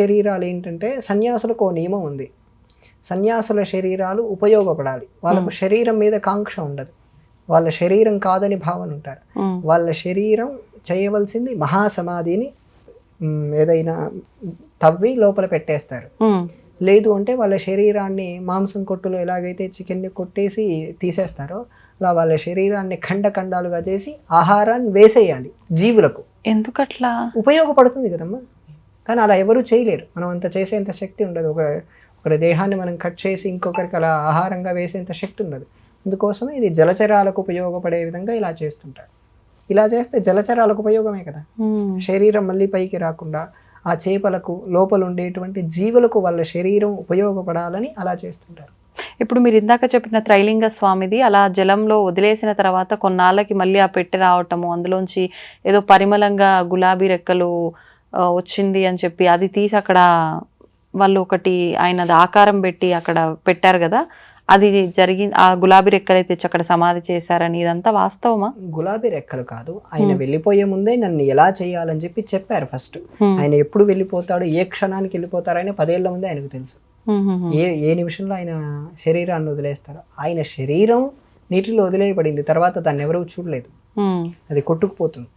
శరీరాలు ఏంటంటే సన్యాసులకు ఓ నియమం ఉంది. సన్యాసుల శరీరాలు ఉపయోగపడాలి. వాళ్ళకు శరీరం మీద కాంక్ష ఉండదు. వాళ్ళ శరీరం కాదని భావన ఉంటారు. వాళ్ళ శరీరం చేయవలసింది మహాసమాధిని ఏదైనా తవ్వి లోపల పెట్టేస్తారు. లేదు అంటే వాళ్ళ శరీరాన్ని మాంసం కొట్టులో ఎలాగైతే చికెన్ని కొట్టేసి తీసేస్తారో అలా వాళ్ళ శరీరాన్ని ఖండాలుగా చేసి ఆహారాన్ని వేసేయాలి జీవులకు. ఎందుకట్లా? ఉపయోగపడుతుంది కదమ్మా. కానీ అలా ఎవరు చేయలేరు. మనం అంత చేసేంత శక్తి ఉండదు. ఒకరి దేహాన్ని మనం కట్ చేసి ఇంకొకరికి అలా ఆహారంగా వేసేంత శక్తి ఉండదు. అందుకోసమే ఇది జలచరాలకు ఉపయోగపడే విధంగా ఇలా చేస్తుంటారు. ఇలా చేస్తే జలచరాలకు ఉపయోగమే కదా. శరీరం మళ్ళీ పైకి రాకుండా ఆ చేపలకు లోపల ఉండేటువంటి జీవులకు వాళ్ళ శరీరం ఉపయోగపడాలని అలా చేస్తుంటారు. ఇప్పుడు మీరు ఇందాక చెప్పిన త్రైలింగ స్వామిది అలా జలంలో వదిలేసిన తర్వాత కొన్నాళ్ళకి మళ్ళీ ఆ పెట్టె రావటము, అందులోంచి ఏదో పరిమళంగా గులాబీ రెక్కలు వచ్చింది అని చెప్పి అది తీసి అక్కడ వాళ్ళు ఒకటి ఆయనది ఆకారం పెట్టి అక్కడ పెట్టారు కదా, అది జరిగింది. ఆ గులాబీ రెక్కలు తెచ్చి అక్కడ సమాధి చేశారని, ఇదంతా వాస్తవమా? గులాబీ రెక్కలు కాదు, ఆయన వెళ్ళిపోయే ముందే నన్ను ఎలా చేయాలని చెప్పి చెప్పారు ఫస్ట్. ఆయన ఎప్పుడు వెళ్ళిపోతాడు, ఏ క్షణానికి వెళ్ళిపోతారు ఆయన 10 ఏళ్ల ముందే ఆయనకు తెలుసు. ఏ నిమిషంలో ఆయన శరీరాన్ని వదిలేస్తారు. ఆయన శరీరం నీటిలో వదిలేయబడింది, తర్వాత దాన్ని ఎవరూ చూడలేదు, అది కొట్టుకుపోతుంది.